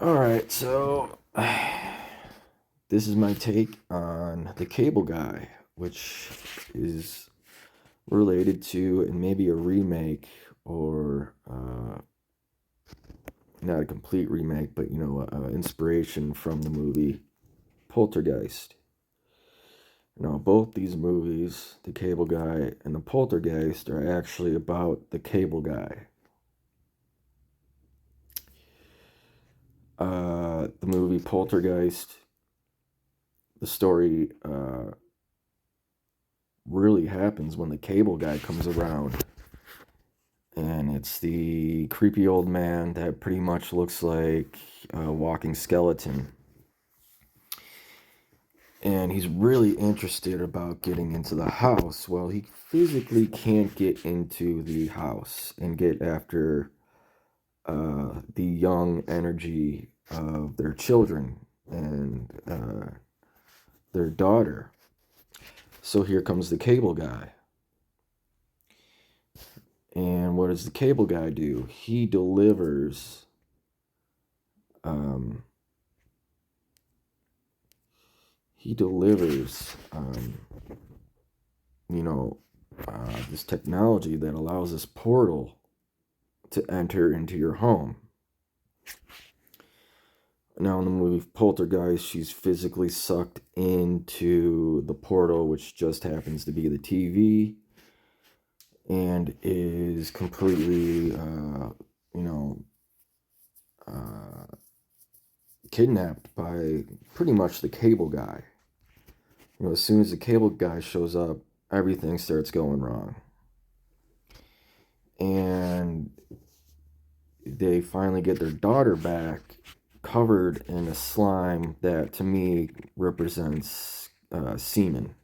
All right, so this is my take on the Cable Guy, which is related to and maybe a remake or not a complete remake, but inspiration from the movie Poltergeist. Both these movies, The Cable Guy and The Poltergeist, are actually about the Cable Guy. The movie Poltergeist, the story really happens when the Cable Guy comes around. And it's the creepy old man that pretty much looks like a walking skeleton. And he's really interested about getting into the house. Well, he physically can't get into the house and get after the young energy of their children and their daughter. So here comes the Cable Guy. And what does the Cable Guy do? He delivers um, he delivers you know this technology that allows this portal to enter into your home. Now in the movie Poltergeist, she's physically sucked into the portal, which just happens to be the TV, and is completely you know uh, kidnapped by pretty much the Cable Guy. As soon as the Cable Guy shows up, everything starts going wrong. And they finally get their daughter back, covered in a slime that to me represents semen.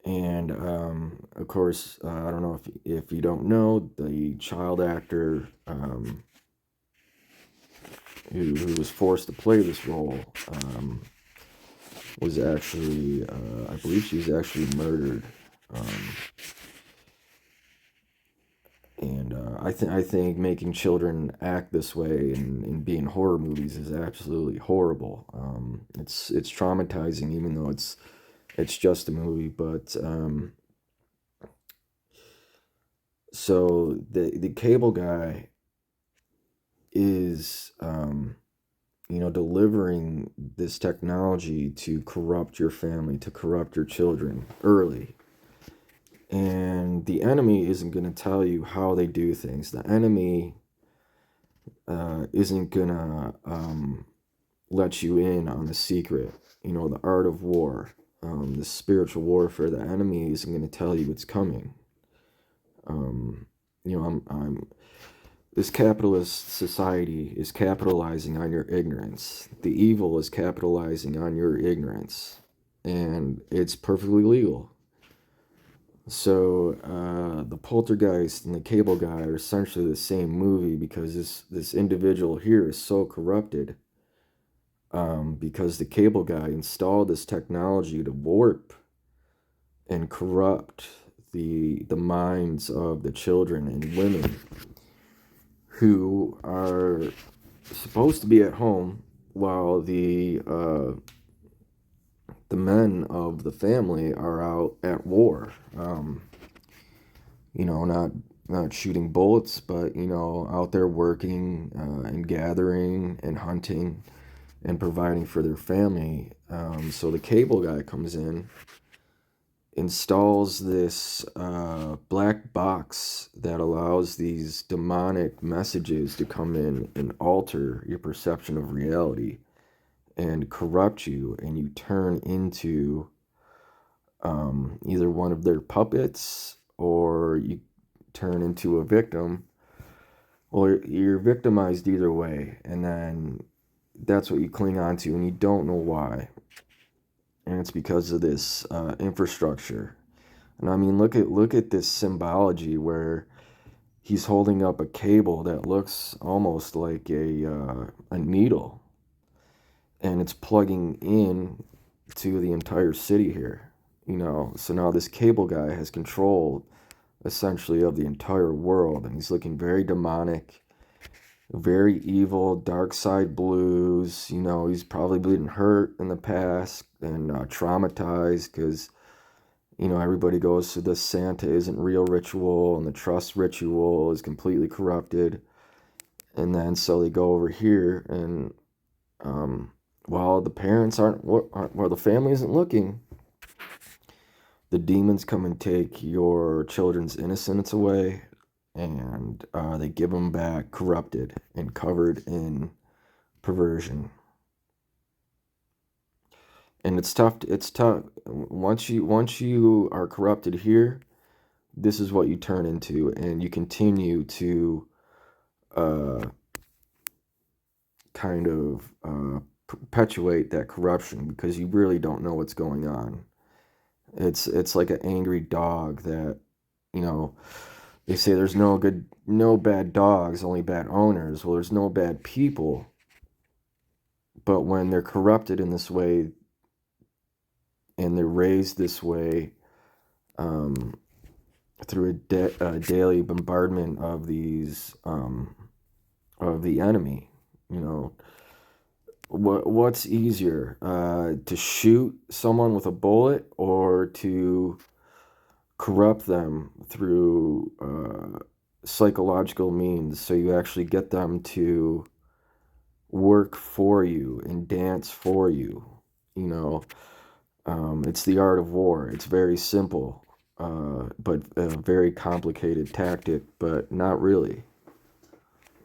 And of course, I don't know if you don't know, the child actor who was forced to play this role was actually, I believe she was actually murdered. Um, and I think making children act this way and be in horror movies is absolutely horrible. It's traumatizing, even though it's just a movie. But so the Cable Guy is delivering this technology to corrupt your family, to corrupt your children early. And the enemy isn't going to tell you how they do things. The enemy isn't going to let you in on the secret, the art of war, the spiritual warfare. The enemy isn't going to tell you it's coming. Um, this capitalist society is capitalizing on your ignorance. The evil is capitalizing on your ignorance, and it's perfectly legal. So the Poltergeist and the Cable Guy are essentially the same movie because this individual here is so corrupted because the Cable Guy installed this technology to warp and corrupt the minds of the children and women who are supposed to be at home while the men of the family are out at war. Not shooting bullets, but out there working and gathering and hunting and providing for their family. So the Cable Guy comes in, installs this black box that allows these demonic messages to come in and alter your perception of reality and corrupt you, and you turn into either one of their puppets or you turn into a victim, or you're victimized either way, and then that's what you cling on to, and you don't know why. And it's because of this infrastructure. And I mean, look at this symbology where he's holding up a cable that looks almost like a needle, and it's plugging in to the entire city here. So now this Cable Guy has control essentially of the entire world, and he's looking very demonic. very evil, dark side blues. You know, he's probably been hurt in the past and traumatized because, you know, everybody goes to this Santa isn't real ritual, and the trust ritual is completely corrupted. And then so they go over here, and um, while the parents while the family isn't looking, the demons come and take your children's innocence away, and they give them back corrupted and covered in perversion. And it's tough once you are corrupted here. This is what you turn into, and you continue to uh, kind of perpetuate that corruption because you really don't know what's going on. It's like an angry dog that, you know, they say there's no bad dogs, only bad owners. Well, there's no bad people, but when they're corrupted in this way and they're raised this way, um, through a daily bombardment of these of the enemy, you know, what's easier, to shoot someone with a bullet or to corrupt them through psychological means, so you actually get them to work for you and dance for you. You know, it's the art of war. It's very simple, but a very complicated tactic, but not really.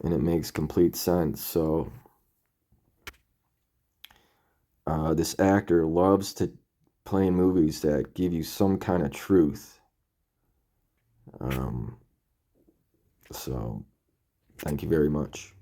And it makes complete sense. So this actor loves to play in movies that give you some kind of truth. Um, so thank you very much.